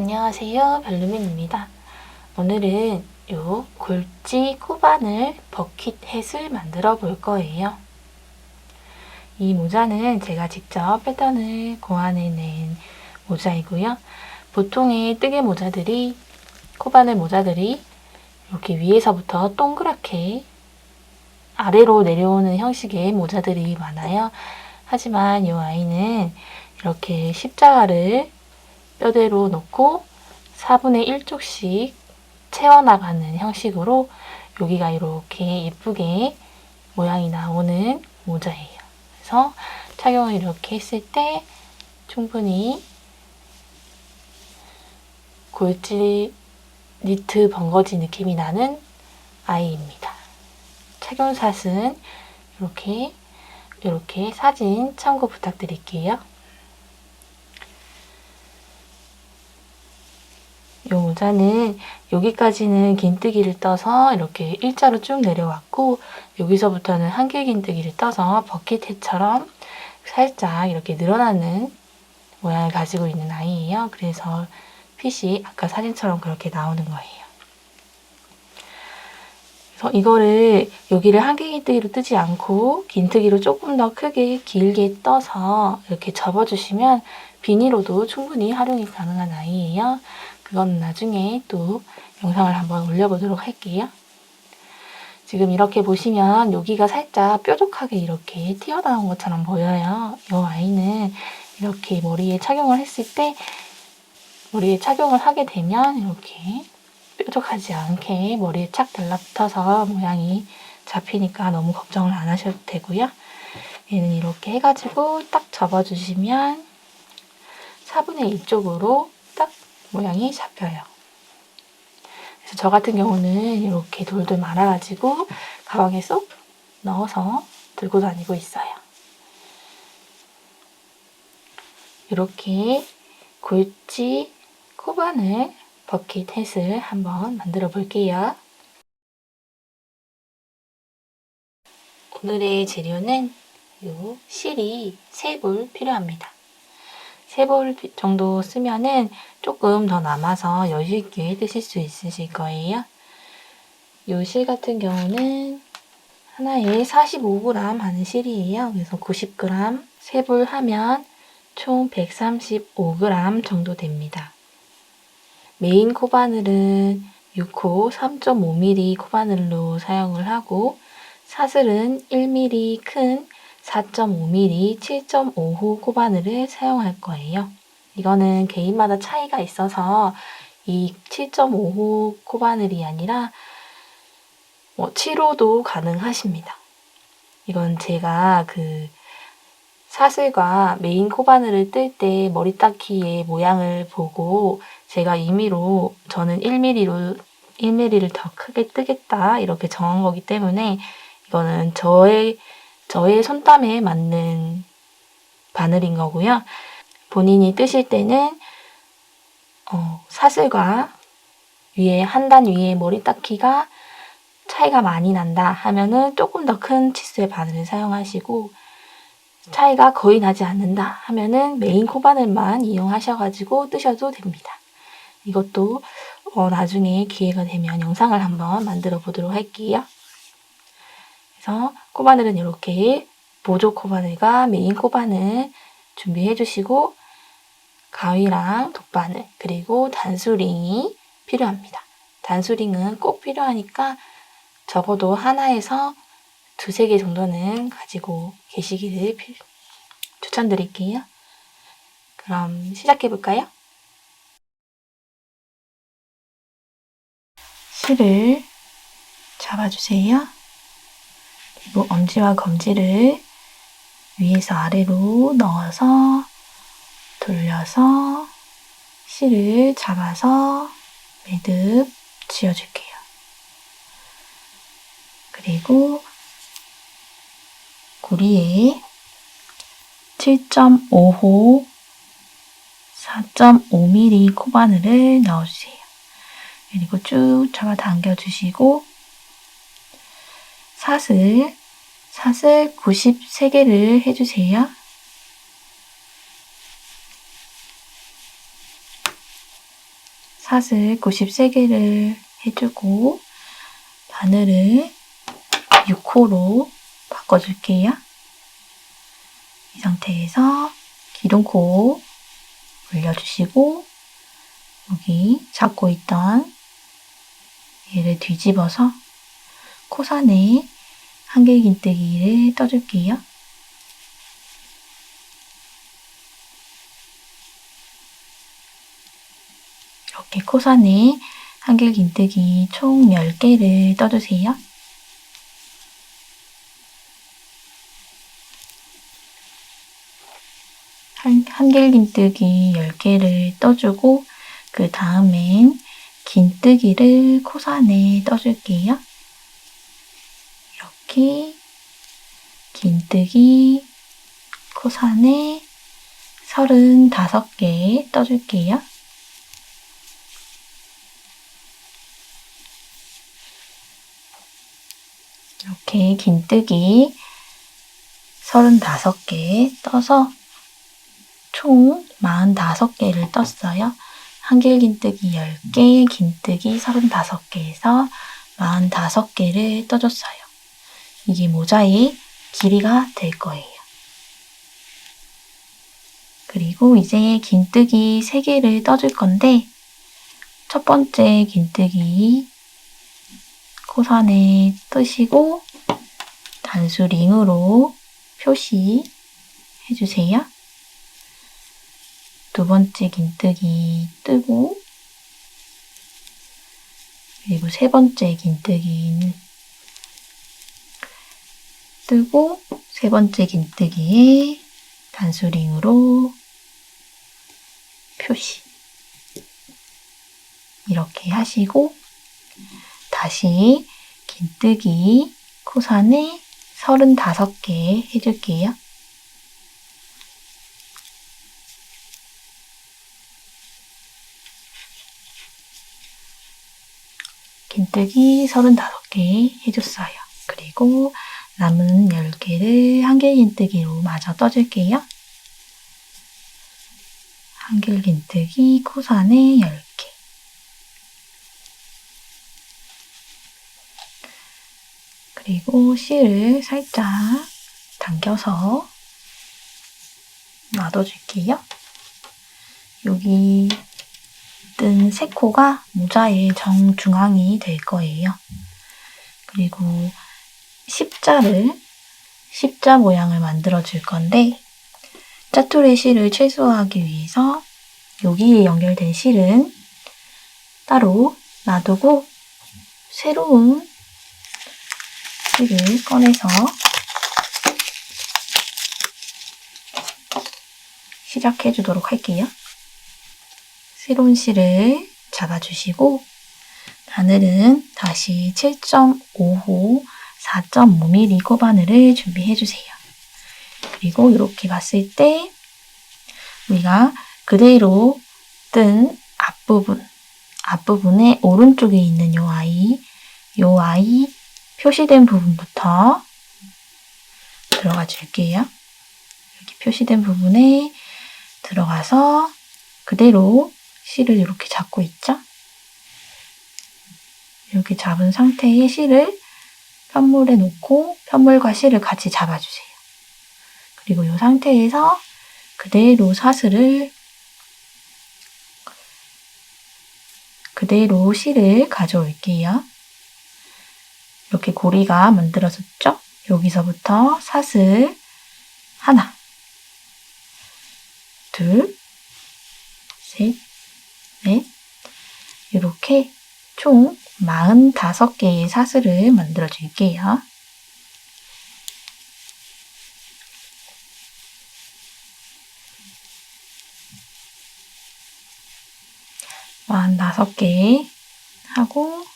안녕하세요, 별루민입니다. 오늘은 요 골지 코바늘 버킷햇을 만들어 볼 거예요. 이 모자는 제가 직접 패턴을 고안해낸 모자이고요. 보통의 뜨개 모자들이, 코바늘 모자들이 이렇게 위에서부터 동그랗게 아래로 내려오는 형식의 모자들이 많아요. 하지만 이 아이는 이렇게 십자가를 뼈대로 놓고 4분의 1쪽씩 채워나가는 형식으로 여기가 이렇게 예쁘게 모양이 나오는 모자예요. 그래서 착용을 이렇게 했을 때 충분히 골지 니트 번거지 느낌이 나는 아이입니다. 착용샷은 이렇게 사진 참고 부탁드릴게요. 이 모자는 여기까지는 긴뜨기를 떠서 이렇게 일자로 쭉 내려왔고 여기서부터는 한길 긴뜨기를 떠서 버킷햇처럼 살짝 이렇게 늘어나는 모양을 가지고 있는 아이예요. 그래서 핏이 아까 사진처럼 그렇게 나오는 거예요. 그래서 이거를 여기를 한길 긴뜨기로 뜨지 않고 긴뜨기로 조금 더 크게 길게 떠서 이렇게 접어주시면 비니로도 충분히 활용이 가능한 아이예요. 그건 나중에 또 영상을 한번 올려보도록 할게요. 지금 이렇게 보시면 여기가 살짝 뾰족하게 이렇게 튀어나온 것처럼 보여요. 이 아이는 이렇게 머리에 착용을 했을 때 머리에 착용을 하게 되면 이렇게 뾰족하지 않게 머리에 착 달라붙어서 모양이 잡히니까 너무 걱정을 안 하셔도 되고요. 얘는 이렇게 해가지고 딱 접어주시면 4분의 2쪽으로 딱 모양이 잡혀요. 그래서 저 같은 경우는 이렇게 돌돌 말아가지고 가방에 쏙 넣어서 들고 다니고 있어요. 이렇게 골지 코바늘 버킷햇을 한번 만들어 볼게요. 오늘의 재료는 요 실이 3볼 필요합니다. 3볼 정도 쓰면은 조금 더 남아서 여유 있게 드실 수 있으실 거예요. 요 실 같은 경우는 하나에 45g 하는 실이에요. 그래서 90g 3볼 하면 총 135g 정도 됩니다. 메인 코바늘은 6호 3.5mm 코바늘로 사용을 하고 사슬은 1mm 큰 4.5mm 7.5호 코바늘을 사용할 거예요. 이거는 개인마다 차이가 있어서 이 7.5호 코바늘이 아니라 7호도 가능하십니다. 이건 제가 사슬과 메인 코바늘을 뜰 때 머리 닦기의 모양을 보고 제가 임의로 저는 1mm를 더 크게 뜨겠다 이렇게 정한 거기 때문에 이거는 저의 손땀에 맞는 바늘인 거고요. 본인이 뜨실 때는 사슬과 한 단 위에 머리 닦기가 차이가 많이 난다 하면은 조금 더 큰 치수의 바늘을 사용하시고 차이가 거의 나지 않는다 하면은 메인 코바늘만 이용하셔가지고 뜨셔도 됩니다. 이것도 나중에 기회가 되면 영상을 한번 만들어 보도록 할게요. 그래서 코바늘은 이렇게 보조 코바늘과 메인 코바늘 준비해 주시고 가위랑 돗바늘 그리고 단수링이 필요합니다. 단수링은 꼭 필요하니까 적어도 하나에서 2-3개 정도는 가지고 계시기를 추천드릴게요. 그럼 시작해 볼까요? 실을 잡아주세요. 그리고 엄지와 검지를 위에서 아래로 넣어서 돌려서 실을 잡아서 매듭 지어줄게요. 그리고 고리에 7.5호 4.5mm 코바늘을 넣어주세요. 그리고 쭉 잡아당겨 주시고 사슬 93개를 해주세요. 사슬 93개를 해주고 바늘을 6호로 바꿔줄게요. 이 상태에서 기둥코 올려주시고 여기 잡고 있던 얘를 뒤집어서 코선에 한길긴뜨기를 떠줄게요. 이렇게 코선에 한길긴뜨기 총 10개를 떠주세요. 한길긴뜨기 10개를 떠주고 그 다음엔 긴뜨기를 코선에 떠줄게요. 이렇게 긴뜨기 코선에 35개 떠줄게요. 이렇게 긴뜨기 35개 떠서 총 45개를 떴어요. 한길긴뜨기 10개, 긴뜨기 35개에서 45개를 떠줬어요. 이게 모자의 길이가 될 거예요. 그리고 이제 긴뜨기 3개를 떠줄 건데 첫 번째 긴뜨기 코선에 뜨시고 단수 링으로 표시해주세요. 두 번째 긴뜨기 뜨고 그리고 세 번째 긴뜨기 뜨고 세 번째 긴뜨기에 단수링으로 표시 이렇게 하시고 다시 긴뜨기 코선에 35개 해줄게요. 긴뜨기 35개 해줬어요. 그리고 남은 10개를 한길긴뜨기로 마저 떠줄게요. 한길긴뜨기 코선에 10개. 그리고 실을 살짝 당겨서 놔둬줄게요. 여기 뜬 세 코가 모자의 정중앙이 될 거예요. 그리고 십자 모양을 만들어 줄 건데 짜투리 실을 최소화하기 위해서 여기에 연결된 실은 따로 놔두고 새로운 실을 꺼내서 시작해 주도록 할게요. 새로운 실을 잡아주시고 바늘은 다시 7.5호 4.5mm 코바늘을 준비해주세요. 그리고 이렇게 봤을 때 우리가 그대로 뜬 앞부분에 오른쪽에 있는 요 아이 표시된 부분부터 들어가 줄게요. 이렇게 표시된 부분에 들어가서 그대로 실을 이렇게 잡고 있죠? 이렇게 잡은 상태의 실을 편물에 놓고 편물과 실을 같이 잡아주세요. 그리고 이 상태에서 그대로 실을 가져올게요. 이렇게 고리가 만들어졌죠? 여기서부터 사슬 하나, 둘, 셋, 넷 이렇게 총 45개의 사슬을 만들어 줄게요. 45개 하고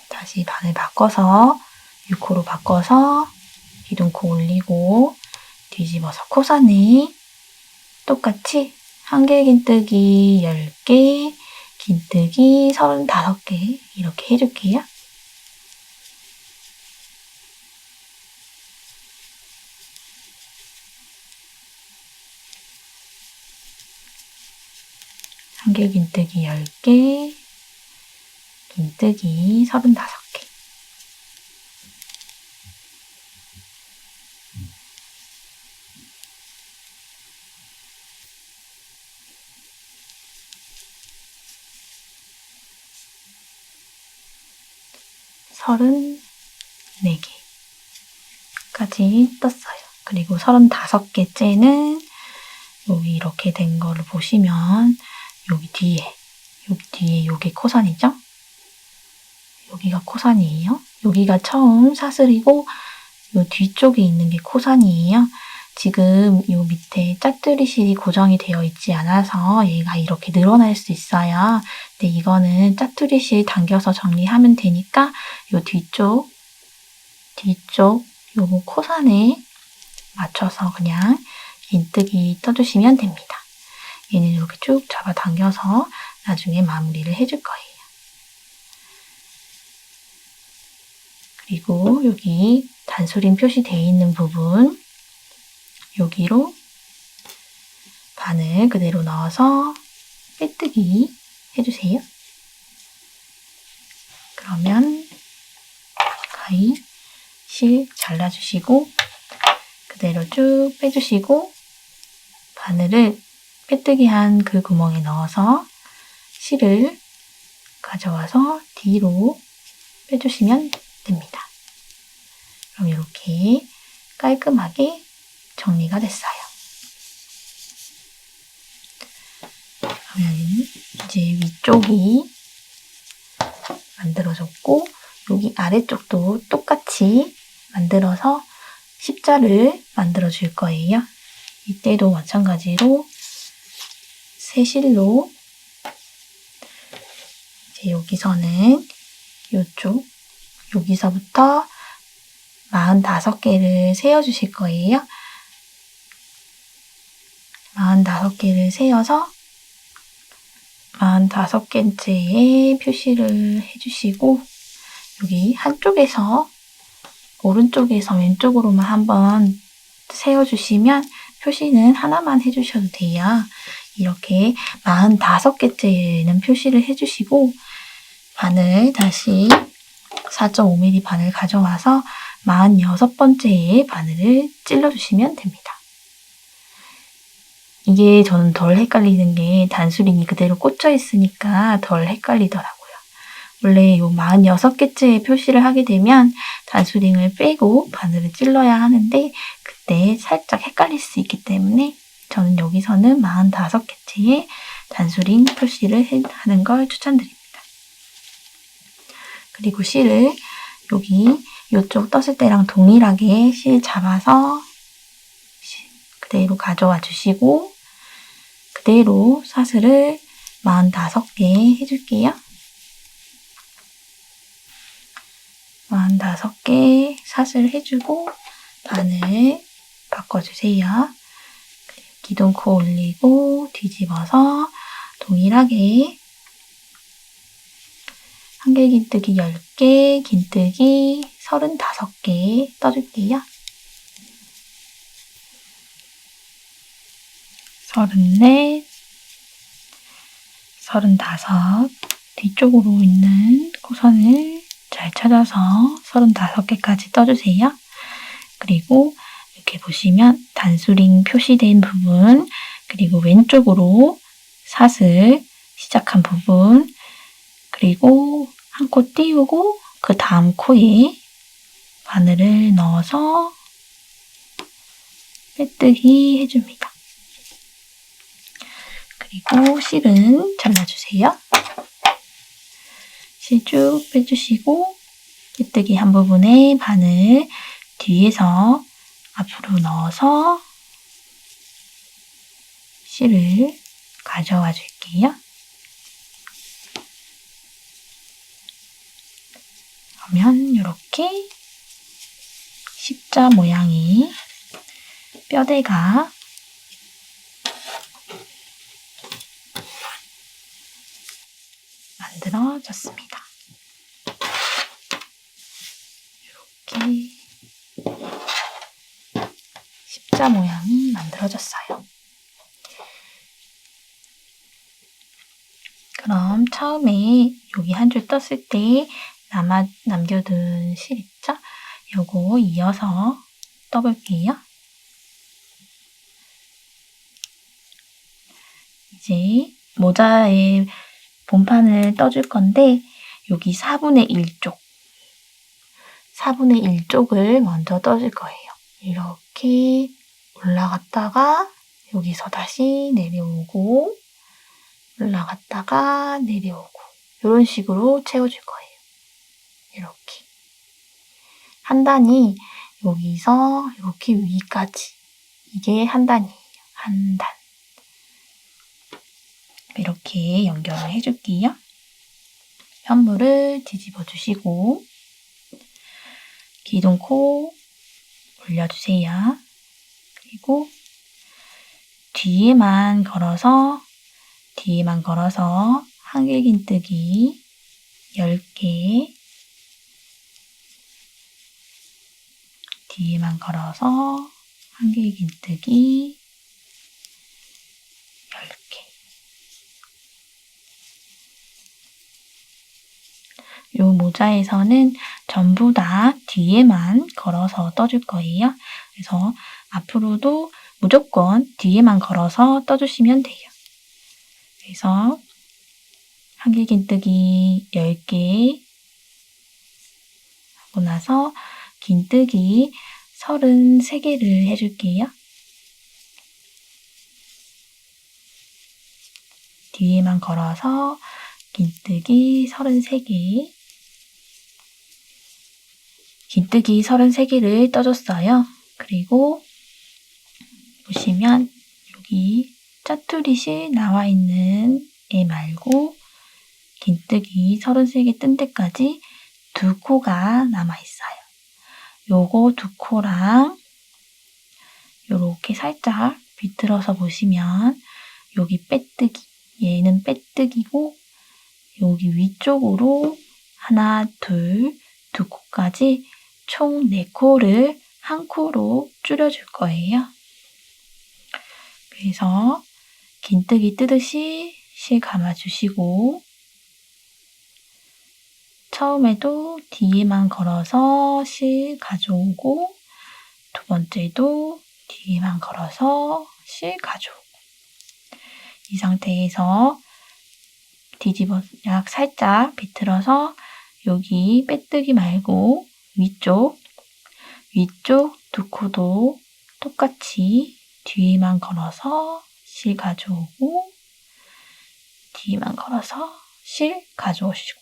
다시 바늘 바꿔서 6호로 바꿔서 기둥코 올리고 뒤집어서 코선에 똑같이 한길긴뜨기 10개, 긴뜨기 35개 이렇게 해줄게요. 한길긴뜨기 10개, 긴뜨기 35개. 서른 4개까지 떴어요. 그리고 35개째는 여기 이렇게 된 거를 보시면 여기 뒤에 요게 코선이죠? 여기가 코선이에요. 여기가 처음 사슬이고 요 뒤쪽에 있는 게 코선이에요. 지금 요 밑에 짜투리 실이 고정이 되어 있지 않아서 얘가 이렇게 늘어날 수 있어요. 근데 이거는 짜투리 실 당겨서 정리하면 되니까 요 뒤쪽 요거 코선에 맞춰서 그냥 긴뜨기 떠주시면 됩니다. 얘는 이렇게 쭉 잡아당겨서 나중에 마무리를 해줄 거예요. 그리고 여기 단수림 표시되어 있는 부분 여기로 바늘 그대로 넣어서 빼뜨기 해주세요. 그러면 가위 실 잘라주시고 그대로 쭉 빼주시고 바늘을 빼뜨기 한 그 구멍에 넣어서 실을 가져와서 뒤로 빼주시면 됩니다. 그럼 이렇게 깔끔하게 정리가 됐어요. 그러면 이제 위쪽이 만들어졌고 여기 아래쪽도 똑같이 만들어서 십자를 만들어 줄 거예요. 이때도 마찬가지로 새실로 이제 여기서는 이쪽 여기서부터 45개를 세어 주실 거예요. 45개를 세어서 45개째에 표시를 해주시고 여기 한쪽에서 오른쪽에서 왼쪽으로만 한번 세워주시면 표시는 하나만 해주셔도 돼요. 이렇게 45개째에는 표시를 해주시고 바늘 다시 4.5mm 바늘 가져와서 46번째에 바늘을 찔러주시면 됩니다. 이게 저는 덜 헷갈리는 게 단수링이 그대로 꽂혀 있으니까 덜 헷갈리더라고요. 원래 요 46개째에 표시를 하게 되면 단수링을 빼고 바늘을 찔러야 하는데 그때 살짝 헷갈릴 수 있기 때문에 저는 여기서는 45개째에 단수링 표시를 하는 걸 추천드립니다. 그리고 실을 여기 이쪽 떴을 때랑 동일하게 실 잡아서 그대로 가져와 주시고 그대로 사슬을 45개 해줄게요. 45개 사슬 해주고 바늘 바꿔주세요. 기둥코 올리고 뒤집어서 동일하게 한길긴뜨기 10개, 긴뜨기 35개 떠줄게요. 34, 35 뒤쪽으로 있는 코선을 잘 찾아서 35개까지 떠주세요. 그리고 이렇게 보시면 단수링 표시된 부분 그리고 왼쪽으로 사슬 시작한 부분 그리고 한 코 띄우고 그 다음 코에 바늘을 넣어서 빼뜨기 해줍니다. 그리고 실은 잘라주세요. 실 쭉 빼주시고 빼뜨기 한 부분에 바늘 뒤에서 앞으로 넣어서 실을 가져와 줄게요. 그러면 이렇게 십자 모양의 뼈대가 만들어졌습니다. 이렇게 십자 모양이 만들어졌어요. 그럼 처음에 여기 한 줄 떴을 때 남겨둔 실 있죠? 요거 이어서 떠볼게요. 이제 모자에 본판을 떠줄 건데 여기 4분의 1쪽 4분의 1쪽을 먼저 떠줄 거예요. 이렇게 올라갔다가 여기서 다시 내려오고 올라갔다가 내려오고 이런 식으로 채워줄 거예요. 이렇게 한 단이 여기서 이렇게 위까지 이게 한 단이에요. 한 단. 이렇게 연결을 해줄게요. 편물을 뒤집어 주시고 기둥코 올려주세요. 그리고 뒤에만 걸어서 한길긴뜨기 10개 뒤에만 걸어서 한길긴뜨기 10개 요 모자에서는 전부 다 뒤에만 걸어서 떠줄 거예요. 그래서 앞으로도 무조건 뒤에만 걸어서 떠주시면 돼요. 그래서 한길긴뜨기 10개 하고 나서 긴뜨기 33개를 해줄게요. 뒤에만 걸어서 긴뜨기 33개 긴뜨기 33개를 떠줬어요. 그리고 보시면 여기 짜투리실 나와 있는 애 말고 긴뜨기 33개 뜬 데까지 2코가 남아있어요. 요거 2코랑 요렇게 살짝 비틀어서 보시면 여기 빼뜨기 얘는 빼뜨기고 여기 위쪽으로 하나, 둘, 2코까지 총 4코를 한 코로 줄여줄 거예요. 그래서 긴뜨기 뜨듯이 실 감아주시고 처음에도 뒤에만 걸어서 실 가져오고 두 번째도 뒤에만 걸어서 실 가져오고 이 상태에서 뒤집어 약 살짝 비틀어서 여기 빼뜨기 말고 위쪽 2코도 똑같이 뒤에만 걸어서 실 가져오고 뒤에만 걸어서 실 가져오시고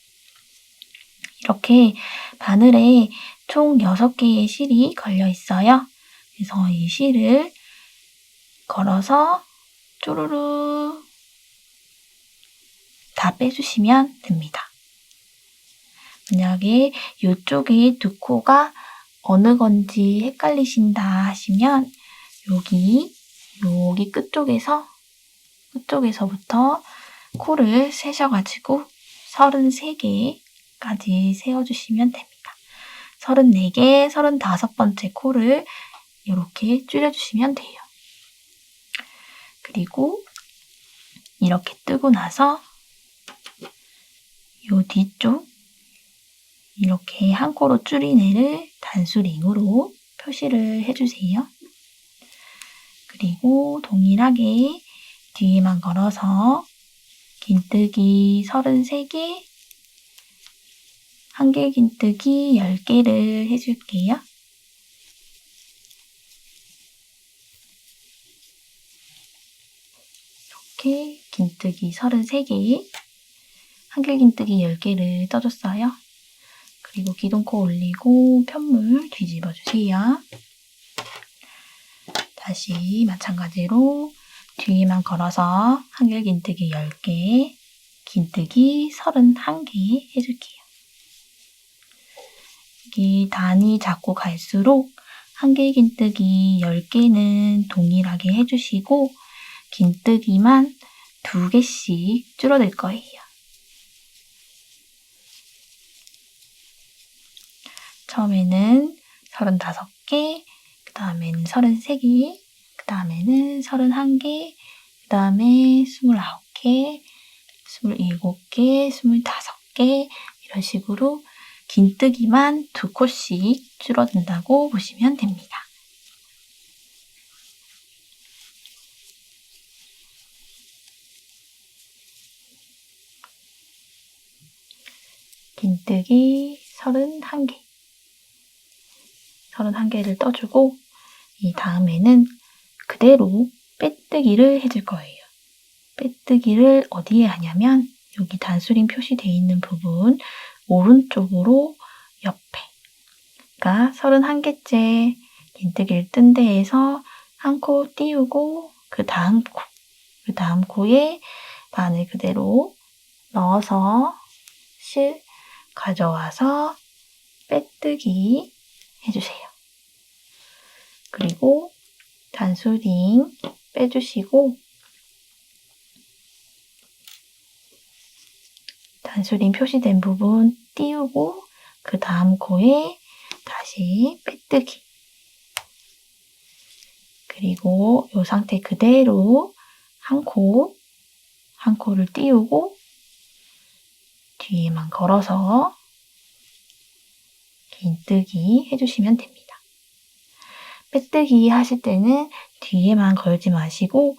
이렇게 바늘에 총 6개의 실이 걸려 있어요. 그래서 이 실을 걸어서 쪼르르 다 빼주시면 됩니다. 만약에 이쪽에 2코가 어느 건지 헷갈리신다 하시면 여기 끝쪽에서부터 코를 세셔가지고 33개까지 세워주시면 됩니다. 34개, 35번째 코를 이렇게 줄여주시면 돼요. 그리고 이렇게 뜨고 나서 요 뒤쪽 이렇게 한 코로 줄인 애를 단수링으로 표시를 해주세요. 그리고 동일하게 뒤에만 걸어서 긴뜨기 33개, 한길긴뜨기 10개를 해줄게요. 이렇게 긴뜨기 33개, 한길긴뜨기 10개를 떠줬어요. 그리고 기둥코 올리고 편물 뒤집어 주세요. 다시 마찬가지로 뒤에만 걸어서 한길긴뜨기 10개, 긴뜨기 31개 해줄게요. 이 단이 작고 갈수록 한길긴뜨기 10개는 동일하게 해주시고 긴뜨기만 2개씩 줄어들 거예요. 처음에는 35개, 그 다음에는 33개, 그 다음에는 31개, 그 다음에 29개, 27개, 25개 이런 식으로 긴뜨기만 2코씩 줄어든다고 보시면 됩니다. 긴뜨기 31개. 31개를 떠주고 이 다음에는 그대로 빼뜨기를 해줄 거예요. 빼뜨기를 어디에 하냐면 여기 단수링 표시되어 있는 부분 오른쪽으로 옆에, 그러니까 31개째 긴뜨기를 뜬 데에서 한 코 띄우고 그 다음 코에 바늘 그대로 넣어서 실 가져와서 빼뜨기 해주세요. 그리고 단수링 빼주시고 단수링 표시된 부분 띄우고 그 다음 코에 다시 빼뜨기. 그리고 이 상태 그대로 한 코를 띄우고 뒤에만 걸어서 긴뜨기 해주시면 됩니다. 빼뜨기 하실 때는 뒤에만 걸지 마시고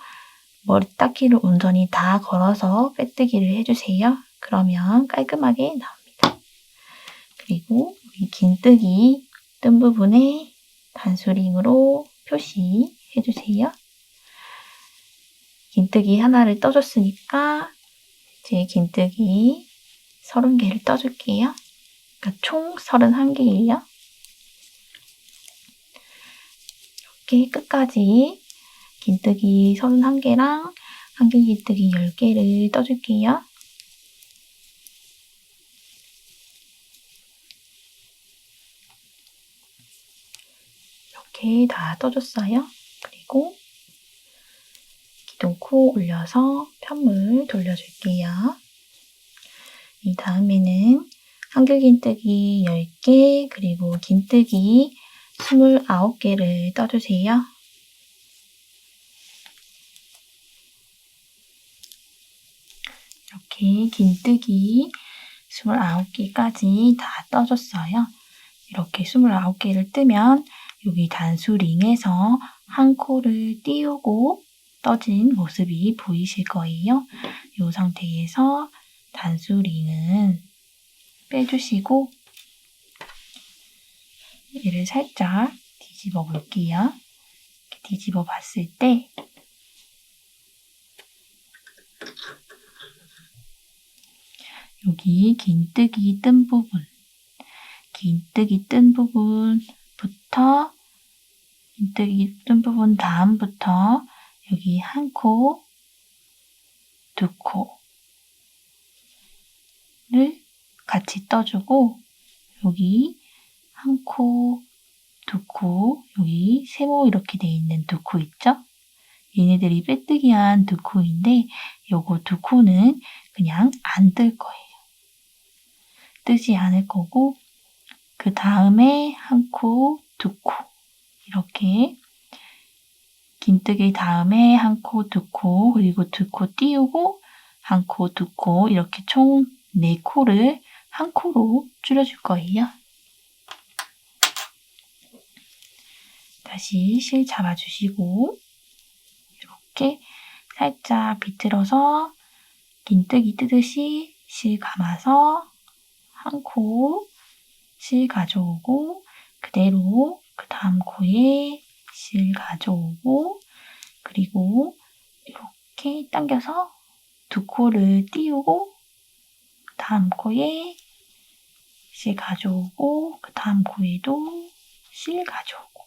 머리닦이를 온전히 다 걸어서 빼뜨기를 해주세요. 그러면 깔끔하게 나옵니다. 그리고 이 긴뜨기 뜬 부분에 단수링으로 표시해주세요. 긴뜨기 하나를 떠줬으니까 이제 긴뜨기 30개를 떠줄게요. 그러니까 총 31개예요. 이렇게 끝까지 긴뜨기 31개랑 한길 긴뜨기 10개를 떠줄게요. 이렇게 다 떠줬어요. 그리고 기둥코 올려서 편물 돌려줄게요. 이 다음에는 한길 긴뜨기 10개 그리고 긴뜨기 29개를 떠주세요. 이렇게 긴뜨기 29개까지 다 떠줬어요. 이렇게 29개를 뜨면 여기 단수링에서 한 코를 띄우고 떠진 모습이 보이실 거예요. 이 상태에서 단수링은 빼주시고 얘를 살짝 뒤집어 볼게요. 이렇게 뒤집어 봤을 때 여기 긴뜨기 뜬 부분 다음부터 여기 한 코, 두 코를 같이 떠주고 여기 한 코, 두 코, 여기 세모 이렇게 돼 있는 두 코 있죠? 얘네들이 빼뜨기한 두 코인데 요거 두 코는 그냥 안 뜰 거예요. 뜨지 않을 거고 그 다음에 한 코, 두 코 이렇게 긴뜨기 다음에 한 코, 두 코 그리고 두 코 띄우고 한 코, 두 코 이렇게 총 4코를 한 코로 줄여줄 거예요. 다시 실 잡아주시고 이렇게 살짝 비틀어서 긴뜨기 뜨듯이 실 감아서 한 코 실 가져오고 그대로 그 다음 코에 실 가져오고 그리고 이렇게 당겨서 두 코를 띄우고 그 다음 코에 실 가져오고 그 다음 코에도 실 가져오고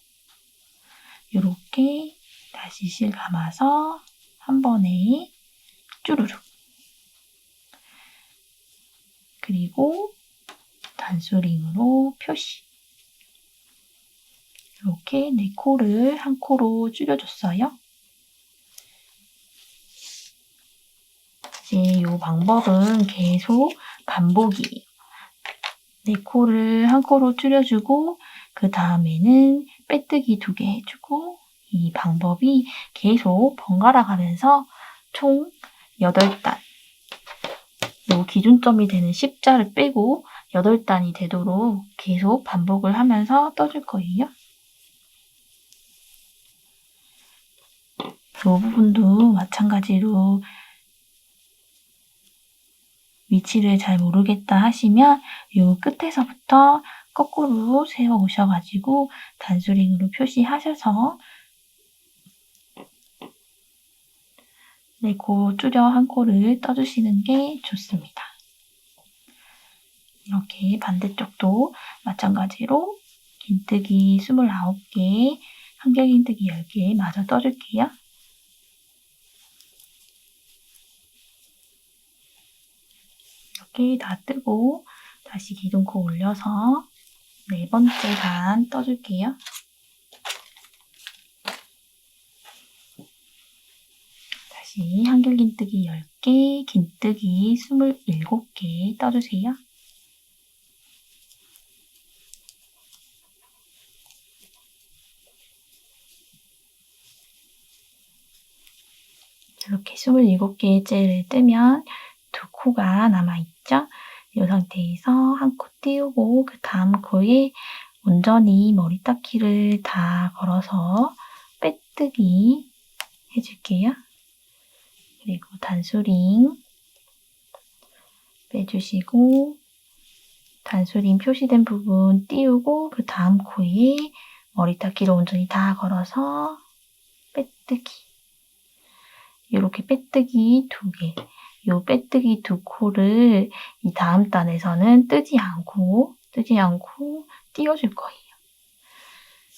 이렇게 다시 실 감아서 한 번에 쭈루룩 그리고 단수링으로 표시 이렇게 4코를 한 코로 줄여줬어요. 이제 이 방법은 계속 반복이에요. 4코를 한 코로 줄여주고 그 다음에는 빼뜨기 2개 해주고 이 방법이 계속 번갈아 가면서 총 8단 요 기준점이 되는 10자를 빼고 8단이 되도록 계속 반복을 하면서 떠줄 거예요. 이 부분도 마찬가지로 위치를 잘 모르겠다 하시면 이 끝에서부터 거꾸로 세워 오셔가지고 단수링으로 표시하셔서 코 줄여 한 코를 떠주시는 게 좋습니다. 이렇게 반대쪽도 마찬가지로 긴뜨기 29개, 한결긴뜨기 10개 마저 떠줄게요. 이렇게 다 뜨고 다시 기둥코 올려서 4번째 단 떠줄게요. 다시 한결긴뜨기 10개, 긴뜨기 27개 떠주세요. 이렇게 27개째를 뜨면 2코가 남아있죠? 이 상태에서 한 코 띄우고 그 다음 코에 온전히 머리 닦기를 다 걸어서 빼뜨기 해줄게요. 그리고 단수링 빼주시고 단수링 표시된 부분 띄우고 그 다음 코에 머리 닦기를 온전히 다 걸어서 빼뜨기. 이렇게 빼뜨기 2개. 이 빼뜨기 2코를 이 다음 단에서는 뜨지 않고 띄워줄 거예요.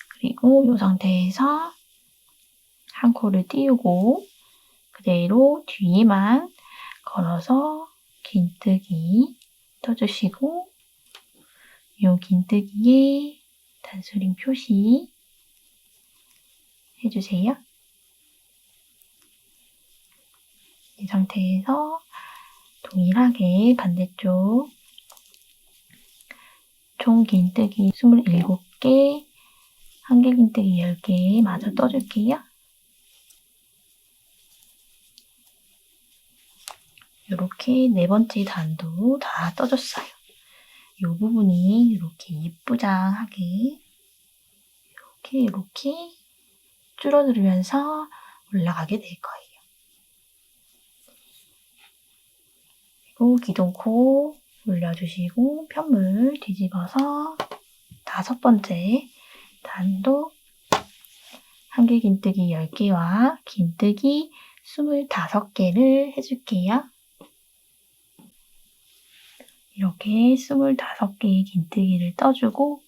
그리고 이 상태에서 한 코를 띄우고 그대로 뒤에만 걸어서 긴뜨기 떠주시고 이 긴뜨기에 단수링 표시 해주세요. 이 상태에서 동일하게 반대쪽 총 긴뜨기 27개, 한길긴뜨기 10개 마저 떠줄게요. 이렇게 4번째 단도 다 떠줬어요. 이 부분이 이렇게 예쁘장하게 이렇게 줄어들면서 올라가게 될 거예요. 그리고 기둥코 올려주시고 편물 뒤집어서 5번째 단도 한길긴뜨기 10개와 긴뜨기 25개를 해줄게요. 이렇게 25개의 긴뜨기를 떠주고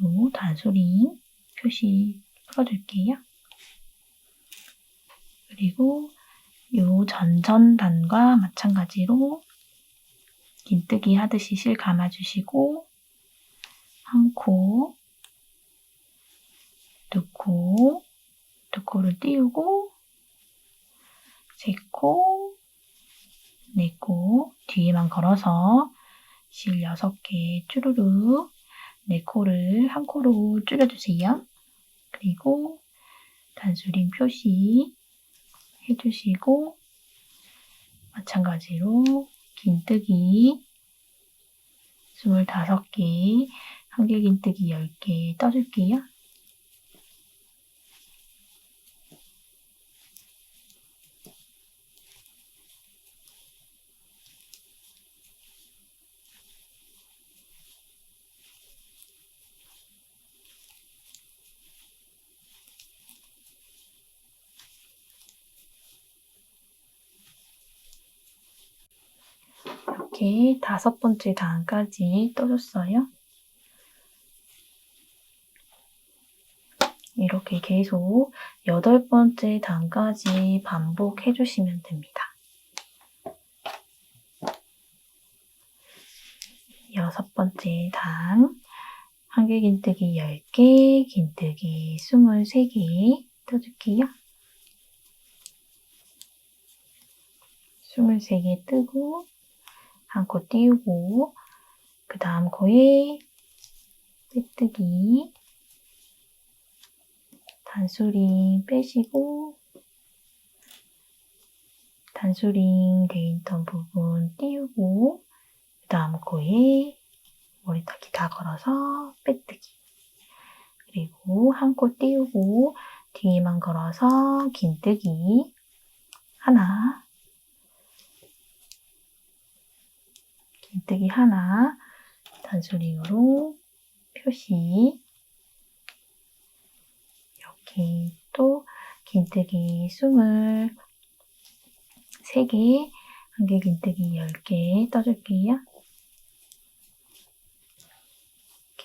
요 단수링 표시 풀어줄게요. 그리고 요 전전단과 마찬가지로 긴뜨기 하듯이 실 감아주시고 한 코, 2코, 2코를 띄우고 3코, 4코 뒤에만 걸어서 실 6개 쭈루룩 4코를 한 코로 줄여주세요. 그리고 단수링 표시 해주시고 마찬가지로 긴뜨기 25개, 한길긴뜨기 10개 떠줄게요. 이렇게 5번째 단까지 떠줬어요. 이렇게 계속 8번째 단까지 반복해 주시면 됩니다. 6번째 단, 한길긴뜨기 10개, 긴뜨기 23개 떠줄게요. 23개 뜨고 한 코 띄우고 그 다음 코에 빼뜨기 단수링 빼시고 단수링 돼 있던 부분 띄우고 그 다음 코에 머리탁기 다 걸어서 빼뜨기. 그리고 한 코 띄우고 뒤에만 걸어서 긴뜨기 하나, 긴뜨기 하나, 단수링으로 표시. 이렇게 또 긴뜨기 23개, 한개 긴뜨기 10개 떠줄게요.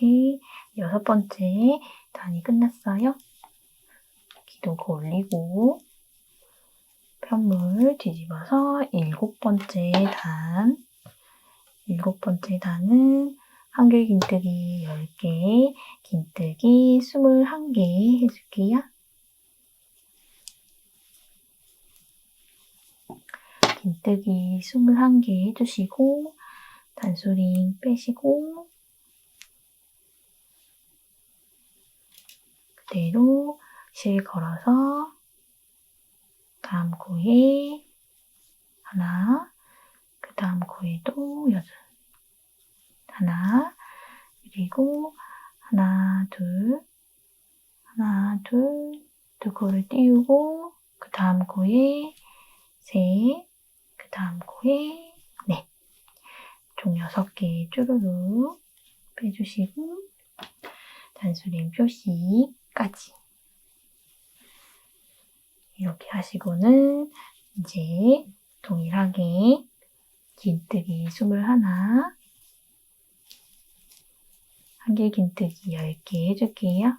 이렇게 6번째 단이 끝났어요. 기둥코 올리고 편물 뒤집어서 7번째 단. 7번째 단은 한개 긴뜨기 10개, 긴뜨기 21개 해줄게요. 긴뜨기 21개 해주시고 단수링 빼시고 그대로 실 걸어서 다음 코에 하나, 그 다음 코에도 하나, 그리고 하나, 둘, 두 코를 띄우고 그 다음 코에 셋, 그 다음 코에 넷. 총 6개 쭈루룩 빼주시고 단수링 표시까지. 이렇게 하시고는 이제 동일하게 긴뜨기 21, 한개 긴뜨기 10개 해줄게요.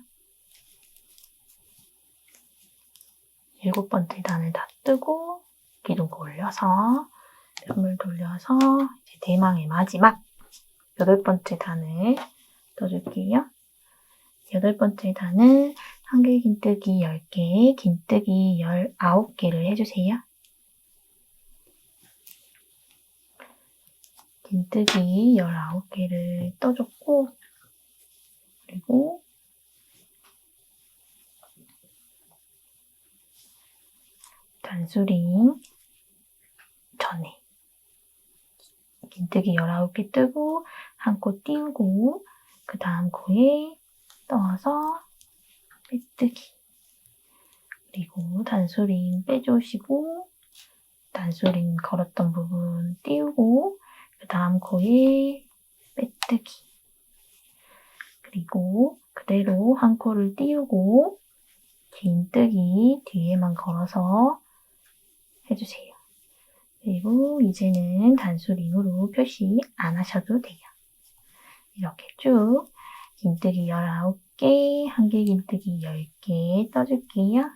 7번째 단을 다 뜨고 기둥코 올려서 편물 돌려서 이제 대망의 마지막 8번째 단을 떠줄게요. 8번째 단은 한개 긴뜨기 10개, 긴뜨기 19개를 해주세요. 긴뜨기 19개를 떠줬고 그리고 단수링 전에 긴뜨기 19개 뜨고 한 코 띄우고 그 다음 코에 떠서 빼뜨기. 그리고 단수링 빼주시고 단수링 걸었던 부분 띄우고 그 다음 코에 빼뜨기. 그리고 그대로 한 코를 띄우고 긴뜨기 뒤에만 걸어서 해주세요. 그리고 이제는 단수링으로 표시 안 하셔도 돼요. 이렇게 쭉 긴뜨기 19개, 한개 긴뜨기 10개 떠줄게요.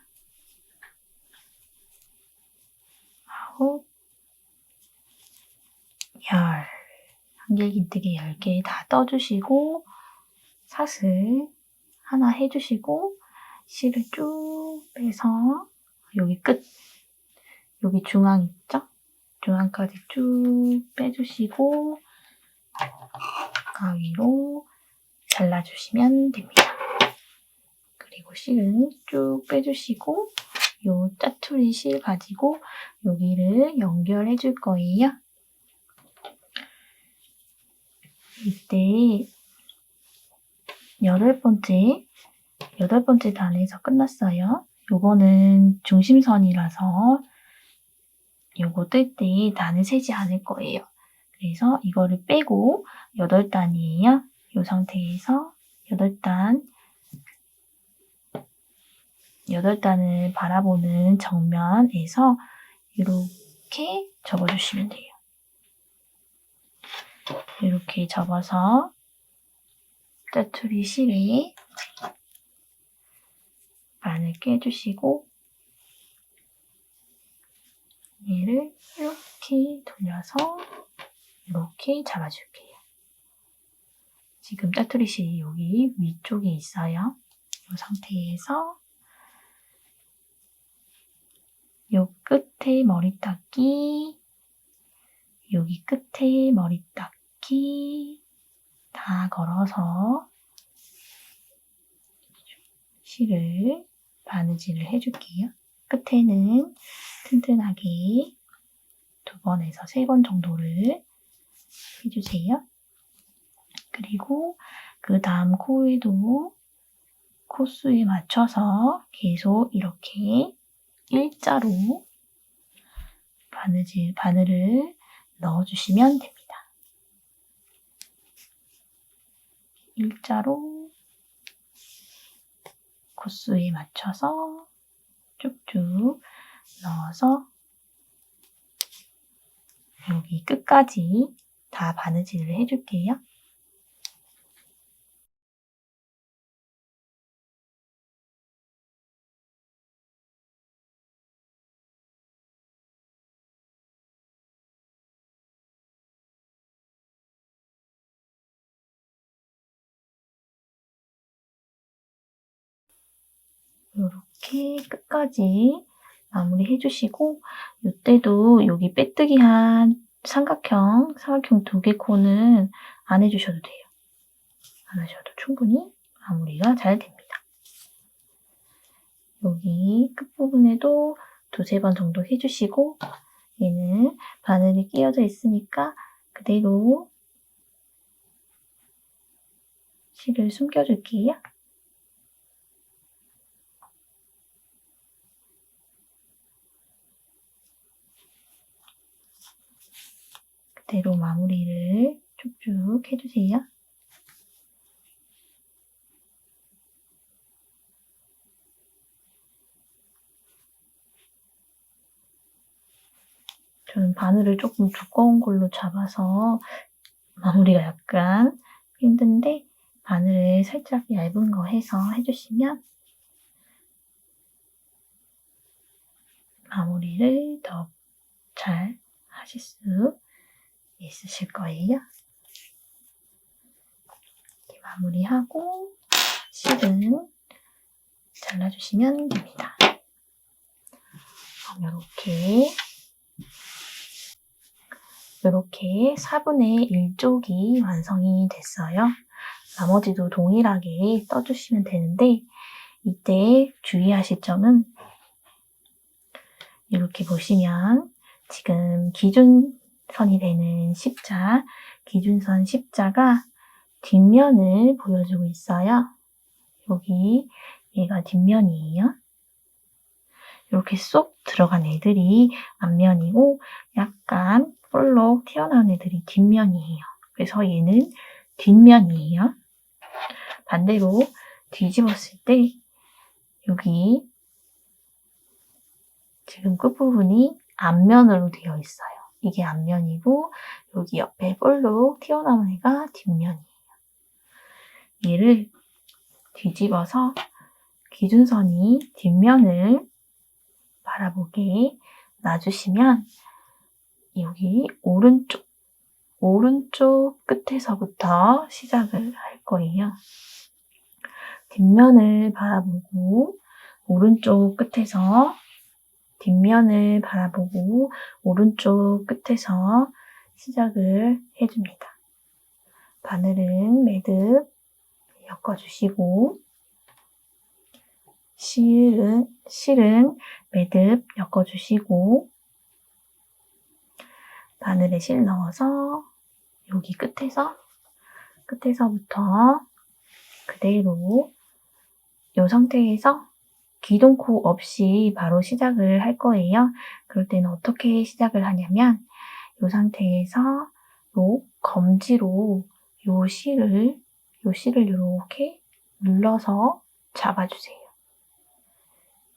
9, 10, 한개 긴뜨기 10개 다 떠주시고 사슬 하나 해주시고 실을 쭉 빼서 여기 끝, 여기 중앙 있죠? 중앙까지 쭉 빼주시고 가위로 잘라주시면 됩니다. 그리고 실은 쭉 빼주시고 요 짜투리 실 가지고 여기를 연결해 줄 거예요. 이때 8번째 단에서 끝났어요. 요거는 중심선이라서 요거 뜰 때 단을 세지 않을 거예요. 그래서 이거를 빼고 8단이에요. 이 상태에서 8단을 바라보는 정면에서 이렇게 접어주시면 돼요. 이렇게 접어서 짜투리 실에 반을 깨주시고 얘를 이렇게 돌려서 이렇게 잡아줄게요. 지금 짜투리 실이 여기 위쪽에 있어요. 이 상태에서 요 끝에 머리닦기, 여기 끝에 머리닦기 다 걸어서 실을 바느질을 해줄게요. 끝에는 튼튼하게 2번에서 3번 정도를 해주세요. 그리고 그 다음 코에도 코수에 맞춰서 계속 이렇게 일자로 바늘을 넣어주시면 됩니다. 일자로 코수에 맞춰서 쭉쭉 넣어서 여기 끝까지 다 바느질을 해줄게요. 이렇게 끝까지 마무리 해주시고 이때도 여기 빼뜨기한 삼각형 2개 코는 안 해주셔도 돼요. 안 하셔도 충분히 마무리가 잘 됩니다. 여기 끝부분에도 2-3번 정도 해주시고 얘는 바늘이 끼어져 있으니까 그대로 실을 숨겨줄게요. 그대로 마무리를 쭉쭉 해주세요. 저는 바늘을 조금 두꺼운 걸로 잡아서 마무리가 약간 힘든데 바늘을 살짝 얇은 거 해서 해주시면 마무리를 더 잘 하실 수 있으실 거예요. 이렇게 마무리하고 실은 잘라주시면 됩니다. 이렇게 4분의 1쪽이 완성이 됐어요. 나머지도 동일하게 떠주시면 되는데 이때 주의하실 점은 이렇게 보시면 지금 기준선이 되는 십자, 기준선 십자가 뒷면을 보여주고 있어요. 여기 얘가 뒷면이에요. 이렇게 쏙 들어간 애들이 앞면이고 약간 볼록 튀어나온 애들이 뒷면이에요. 그래서 얘는 뒷면이에요. 반대로 뒤집었을 때 여기 지금 끝부분이 앞면으로 되어 있어요. 이게 앞면이고 여기 옆에 볼록 튀어나온 애가 뒷면이에요. 얘를 뒤집어서 기준선이 뒷면을 바라보게 놔주시면 여기 오른쪽 끝에서부터 시작을 할 거예요. 뒷면을 바라보고 오른쪽 끝에서 뒷면을 바라보고 오른쪽 끝에서 시작을 해줍니다. 바늘은 매듭 엮어주시고 실은 매듭 엮어주시고 바늘에 실 넣어서 여기 끝에서부터 그대로 이 상태에서 기둥코 없이 바로 시작을 할 거예요. 그럴 때는 어떻게 시작을 하냐면 이 상태에서 요 검지로 요 실을 이렇게 눌러서 잡아주세요.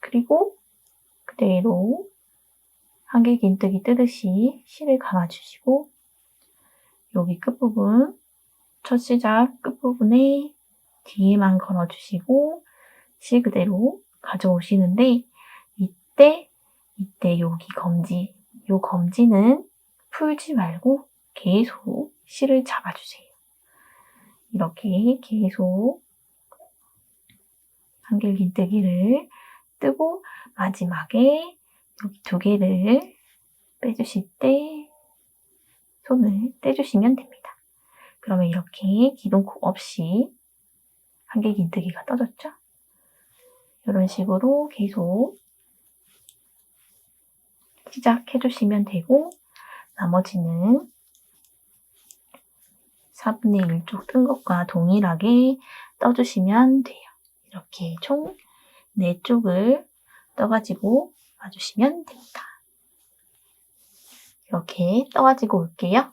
그리고 그대로 한길긴뜨기 뜨듯이 실을 감아주시고 여기 끝부분 첫 시작 끝부분에 뒤에만 걸어주시고 실 그대로 가져오시는데 이때 여기 검지, 요 검지는 풀지 말고 계속 실을 잡아주세요. 이렇게 계속 한길긴뜨기를 뜨고 마지막에 여기 2개를 빼주실 때 손을 떼주시면 됩니다. 그러면 이렇게 기둥코 없이 한길긴뜨기가 떠졌죠? 이런 식으로 계속 시작해주시면 되고 나머지는 4분의 1쪽 뜬 것과 동일하게 떠주시면 돼요. 이렇게 총 4쪽을 떠가지고 와주시면 됩니다. 이렇게 떠가지고 올게요.